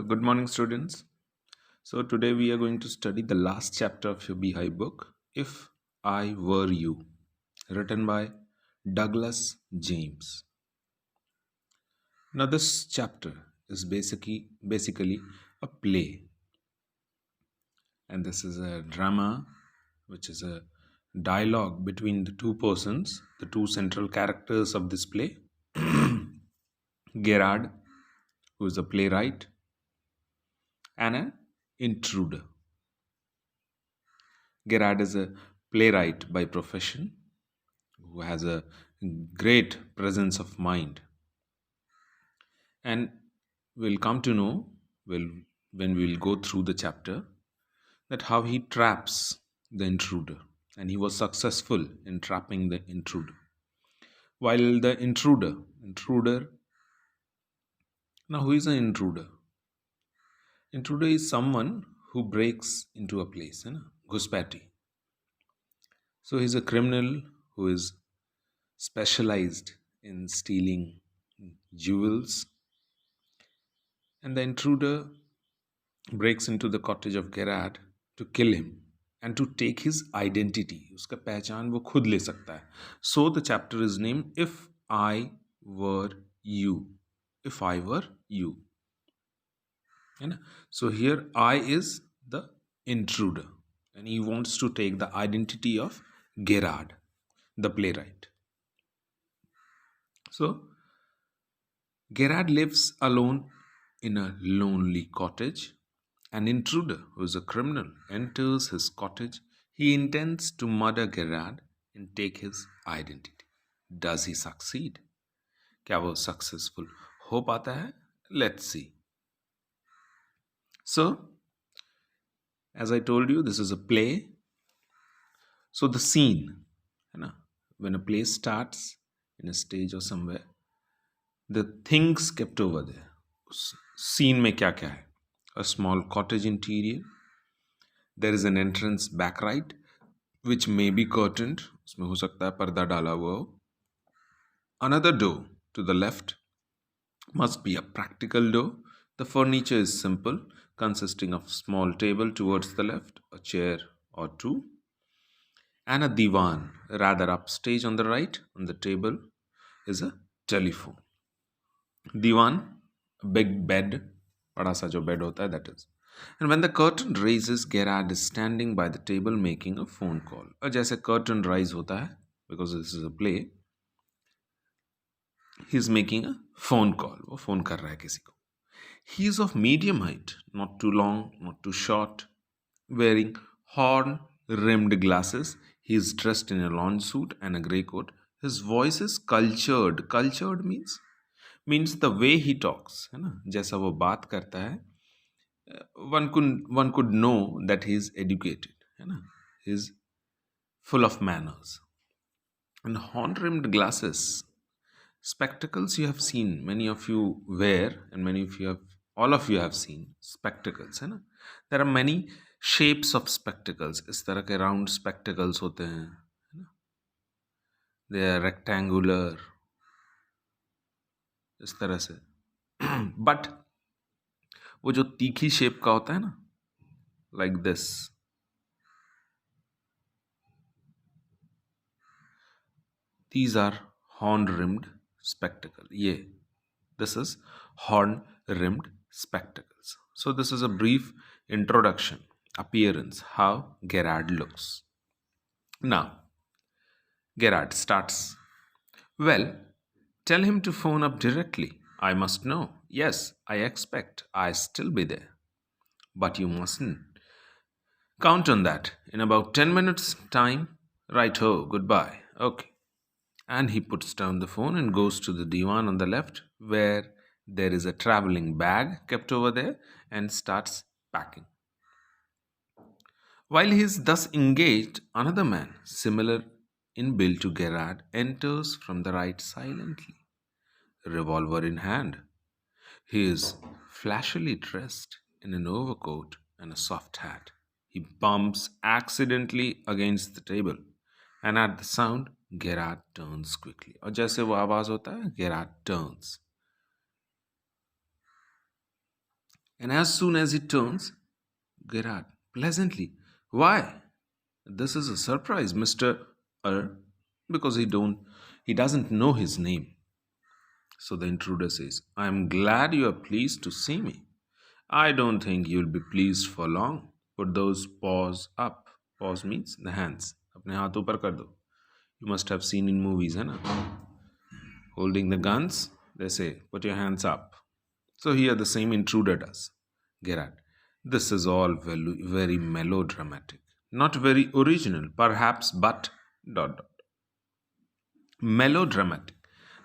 Good morning, students. So, today we are going to study the last chapter of your Beehive book, If I Were You, written by Douglas James. Now, this chapter is basically a play, and this is a drama, which is a dialogue between the two persons, the two central characters of this play Gerard, who is a playwright, and an intruder. Gerard is a playwright by profession who has a great presence of mind. And we'll come to know when we'll go through the chapter that how he traps the intruder. And he was successful in trapping the intruder. While the intruder, now who is an intruder? Intruder is someone who breaks into a place, Ghuspati. So he's a criminal who is specialized in stealing jewels, and the intruder breaks into the cottage of Gerard to kill him and to take his identity. उसका पहचान वो खुद ले सकता है. So the chapter is named If I Were You. If I Were You. है ना? So here I is the intruder and he wants to take the identity of Gerard, the playwright. So Gerard lives alone in a lonely cottage. An intruder, who is a criminal, enters his cottage. He intends to murder Gerard and take his identity. Does he succeed? क्या वो successful हो पाता है? Let's see. So, as I told you, this is a play. So the scene, है ना? When a play starts in a stage or somewhere, the things kept over there. Scene में क्या क्या है? A small cottage interior. There is an entrance back right, which may be curtained. उसमें हो सकता है पर्दा डाला हुआ हो. Another door to the left must be a practical door. The furniture is simple, consisting of small table towards the left, a chair or two, and a divan rather upstage on the right. On the table is a telephone. Divan, a big bed, बड़ा सा जो bed होता है, that is. And when the curtain raises, Gerard is standing by the table making a phone call. और जैसे curtain rise होता है, because this is a play, he is making a phone call. वो phone कर रहा है किसी को. He is of medium height, not too long, not too short, wearing horn-rimmed glasses. He is dressed in a lawn suit and a grey coat. His voice is cultured. Cultured means the way he talks, है ना? जैसा वो बात करता है, one could know that he is educated, है ना? He is full of manners. And horn-rimmed glasses, spectacles you have seen, many of you wear, and all of you have seen spectacles, है ना? There are many shapes of spectacles. इस तरह के round spectacles होते हैं, है ना? They are rectangular, इस तरह से. But वो जो तीखी शेप का होता है ना, like this, these are horn-rimmed spectacle. This is horn-rimmed spectacles. So this is a brief introduction, appearance, how Gerard looks. Now, Gerard starts. Well, tell him to phone up directly. I must know. Yes, I expect I still be there. But you mustn't count on that. In about 10 minutes' time, right ho, goodbye. Okay. And he puts down the phone and goes to the divan on the left where there is a traveling bag kept over there and starts packing. While he is thus engaged, another man, similar in build to Gerard, enters from the right silently, revolver in hand. He is flashily dressed in an overcoat and a soft hat. He bumps accidentally against the table, and at the sound, Gerard turns quickly. और जैसे वो आवाज होता है, Gerard turns. And as soon as he turns, Gerard, pleasantly, why? This is a surprise, Mr. Because he doesn't know his name. So the intruder says, I am glad you are pleased to see me. I don't think you'll be pleased for long. Put those paws up. Paws means the hands. अपने हाथ ऊपर कर दो. You must have seen in movies, है ना? Holding the guns, they say, put your hands up. So here the same intruder does. Gerard, this is all very melodramatic. Not very original, perhaps, but dot dot. Melodramatic.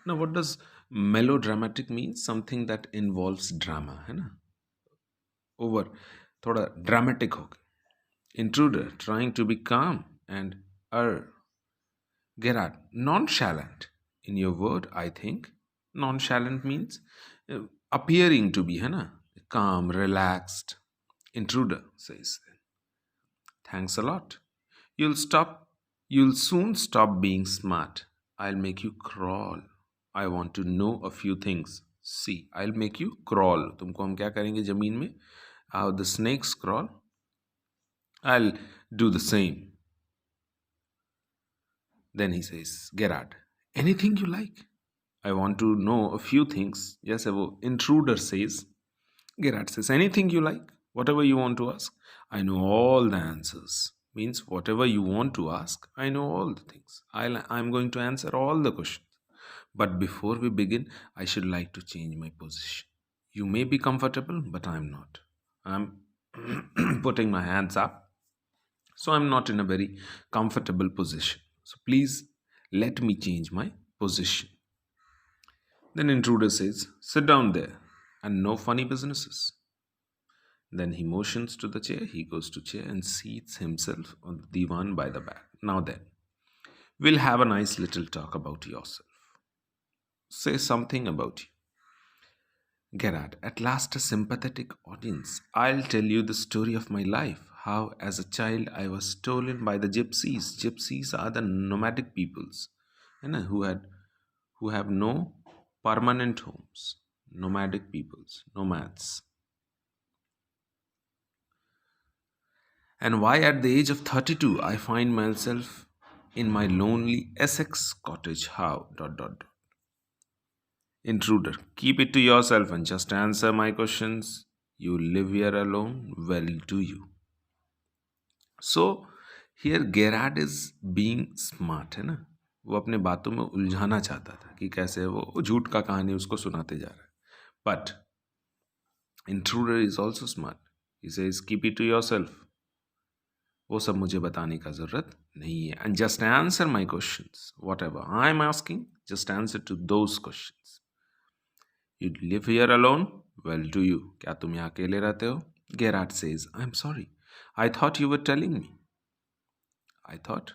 Now, what does melodramatic mean? Something that involves drama, है ना? Over, थोड़ा dramatic हो गया. Intruder trying to be calm and Gerard, nonchalant. In your word, I think. Nonchalant means appearing to be, है ना? Calm, relaxed. Intruder says, thanks a lot. You'll soon stop being smart. I'll make you crawl. I want to know a few things. See, I'll make you crawl. तुमको हम क्या करेंगे जमीन में? How the snakes crawl? I'll do the same. Then he says, Gerard, anything you like. I want to know a few things. Yes, वो intruder says. Gerard says, anything you like, whatever you want to ask. I know all the answers. Means whatever you want to ask, I know all the things. I'm going to answer all the questions. But before we begin, I should like to change my position. You may be comfortable, but I'm not. I'm putting my hands up. So I'm not in a very comfortable position. So please let me change my position. Then intruder says, sit down there and no funny businesses. Then he motions to the chair. He goes to chair and seats himself on the divan by the back. Now then, we'll have a nice little talk about yourself. Say something about you. Gerard, at last a sympathetic audience. I'll tell you the story of my life. How, as a child, I was stolen by the gypsies. Gypsies are the nomadic peoples, who have no permanent homes. Nomadic peoples, nomads. And why, at the age of 32, I find myself in my lonely Essex cottage. How? Dot dot dot. Intruder, keep it to yourself and just answer my questions. You live here alone? Well, do you? So, here Gerard is being smart, है ना? वो अपने बातों में उलझाना चाहता था कि कैसे वो झूठ का कहानी उसको सुनाते जा रहा है. But intruder is also smart. He says, keep it to yourself. वो सब मुझे बताने का ज़रूरत नहीं है. And just answer my questions. Whatever I'm asking, just answer to those questions. You live here alone? Well, do you? क्या तुम यहाँ अकेले रहते हो? Gerard says, I'm sorry. I thought you were telling me. I thought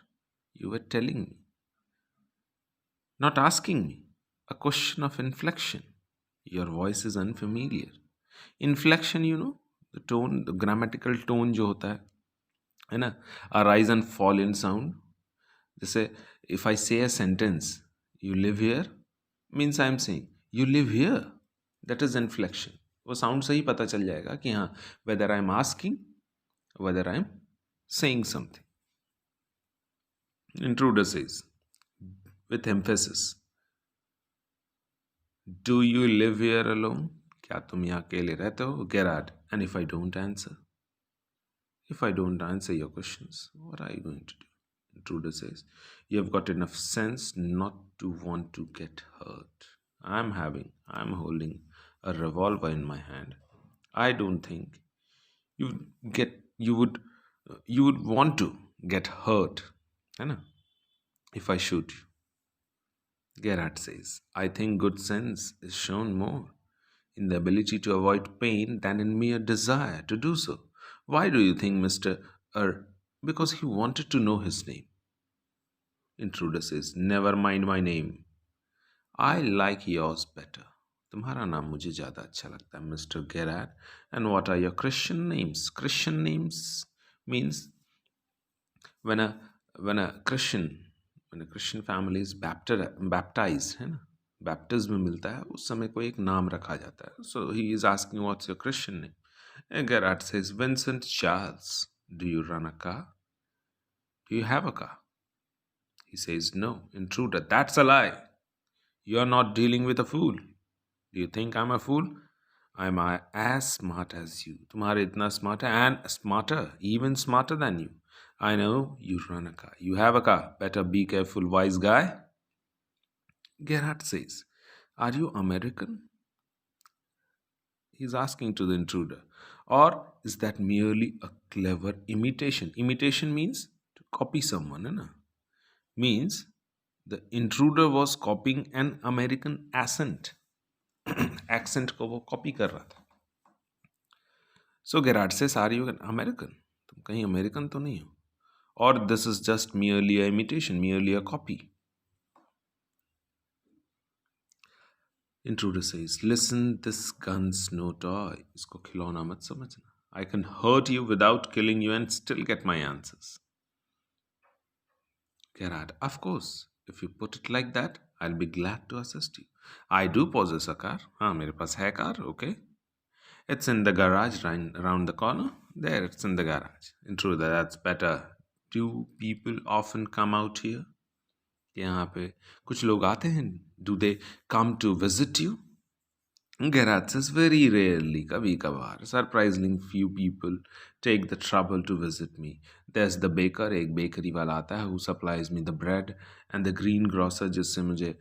you were telling me. Not asking me. A question of inflection. Your voice is unfamiliar. Inflection, the tone, the grammatical tone जो होता है ना? A rise and fall in sound. जैसे if I say a sentence, you live here, means I am saying you live here. That is inflection. वो sound से ही पता चल जाएगा कि हाँ, whether I am asking, whether I am saying something. Intruder says, with emphasis, do you live here alone? क्या तुम यहाँ अकेले रहते हो? Gerard, and if I don't answer? If I don't answer your questions, what are you going to do? Intruder says, you have got enough sense not to want to get hurt. I'm holding a revolver in my hand. I don't think you would want to get hurt, if I shoot you. Gerard says, I think good sense is shown more in the ability to avoid pain than in mere desire to do so. Why do you think, Mr. Because he wanted to know his name. Intruder says, never mind my name. I like yours better. तुम्हारा नाम मुझे ज़्यादा अच्छा लगता है, Mr. Gerard. And what are your Christian names? Christian names means when a Christian family is baptized, है ना? Baptism मिलता है, उस समय कोई एक नाम रखा जाता है. So he is asking, what's your Christian name? Gerard says, Vincent Charles, do you run a car? Do you have a car? He says, no. Intruder, that's a lie. You are not dealing with a fool. Do you think I'm a fool? I'm as smart as you. तुम्हारे इतना smart है and smarter, even smarter than you. I know you run a car. You have a car. Better be careful, wise guy. Gerhard says, are you American? He's asking to the intruder. Or is that merely a clever imitation? Imitation means to copy someone, है ना? Means the intruder was copying an American accent. Accent को वो copy कर रहा था. So Gerard says, are you an American? तुम कहीं American तो नहीं हो? Or this is just merely a imitation, merely a copy. Intruder says, listen, this gun's no toy. इसको खिलौना मत समझना. I can hurt you without killing you and still get my answers. Gerard, of course. If you put it like that, I'll be glad to assist you. I do possess a car. हाँ मेरे पास है car, okay. It's in the garage around the corner. There, it's in the garage. Intruder, that's better. Do people often come out here? यहाँ पे कुछ लोग आते हैं. Do they come to visit you? Gerard says, very rarely, kabhi kabhar. Surprisingly few people take the trouble to visit me. There's the baker, एक bakery वाला आता है, who supplies me the bread, and the greengrocer जिससे मुझे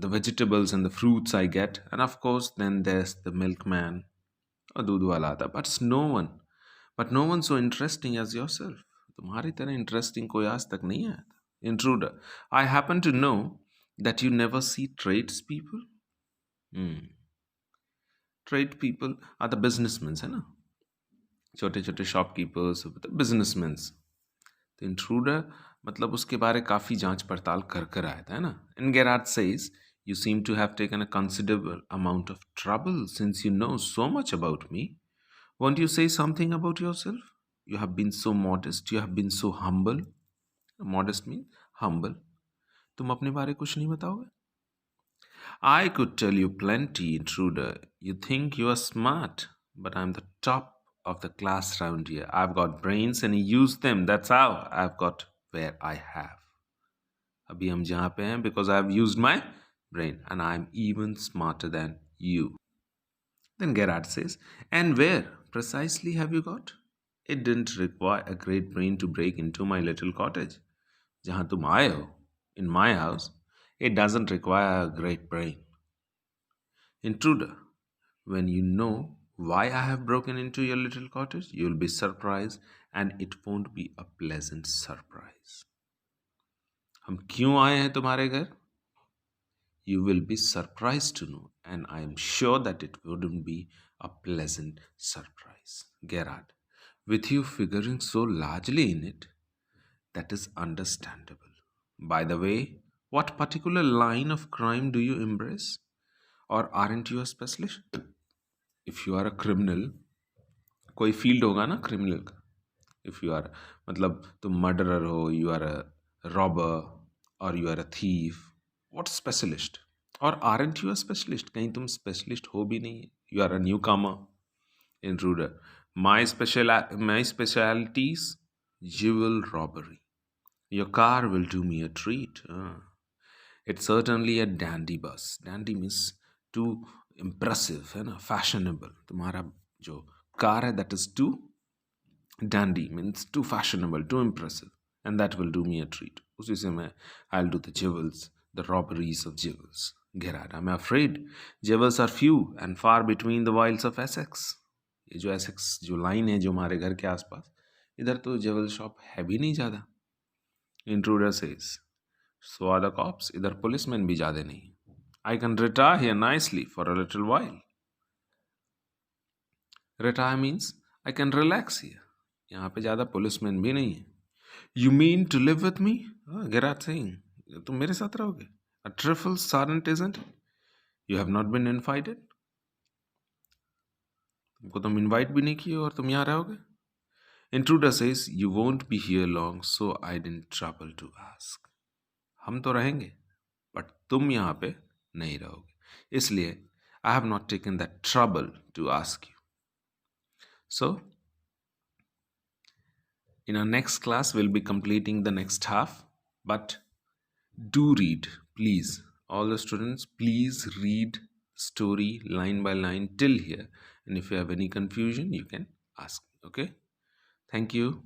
the vegetables and the fruits I get, and of course then there's the milkman, और दूध वाला आता है. But no one so interesting as yourself. तुम्हारी तरह interesting कोई आज तक नहीं आया था. Intruder, I happen to know that you never see tradespeople. Trade people are the businessmen, है ना? छोटे छोटे शॉपकीपर्स, बिजनेसमैन. तो इंट्रूडर मतलब उसके बारे काफ़ी जांच पड़ताल कर कर आया था, है ना? And Gerard says, you seem to have taken a considerable amount of trouble since you know so much about me. Won't you say something about yourself? You have been so modest, you have been so humble. Modest means humble. तुम अपने बारे कुछ नहीं बताओगे? I could tell you plenty, intruder. You think you are smart, but I'm the top of the class round here. I've got brains and you use them. That's how I've got where I have. अभी हम जहाँ पे हैं because I've used my brain and I'm even smarter than you. Then Gerard says, and where precisely have you got? It didn't require a great brain to break into my little cottage. जहाँ तुम आए हो, in my house, it doesn't require a great brain. Intruder, when you know why I have broken into your little cottage, you'll be surprised and it won't be a pleasant surprise. हम क्यों आए हैं तुम्हारे घर? You will be surprised to know, and I am sure that it wouldn't be a pleasant surprise. Gerard, with you figuring so largely in it, that is understandable. By the way, what particular line of crime do you embrace? Or aren't you a specialist? If you are a criminal, कोई field होगा ना criminal का. If you are मतलब तुम murderer हो, you are a robber और you are a thief, what specialist? और aren't you a specialist? कहीं तुम स्पेशलिस्ट हो भी नहीं, you are a newcomer. Intruder, my specialities jewel robbery. Your car will do me a treat. It's certainly a dandy bus. Dandy means too impressive, है ना, fashionable. तुम्हारा जो car है that is too dandy, means too fashionable, too impressive, and that will do me a treat. उसी से मैं I'll do the jewels, the robberies of jewels. Gerard, I'm afraid jewels are few and far between the wilds of Essex. ये जो Essex जो line है जो हमारे घर के आसपास, इधर तो जेवल शॉप है भी नहीं ज़्यादा. Intruder says, so are the cops. इधर पुलिसमैन भी ज़्यादा नहीं. I can retire here nicely for a little while. Retire means I can relax here. यहाँ पे ज़्यादा पुलिसमैन भी नहीं है. You mean to live with me? Gerard saying, तुम मेरे साथ रहोगे? A trifle saddened, isn't it? You have not been invited. तुमको तुम इनवाइट भी नहीं किए और तुम यहाँ रहोगे? Intruder says, you won't be here long, so I didn't trouble to ask. हम तो रहेंगे, but तुम यहाँ पे नहीं रहोगे, इसलिए I have not taken that trouble to ask you. So in our next class, we'll be completing the next half. But do read, please. All the students, please read story line by line till here. And if you have any confusion, you can ask. Okay. Thank you.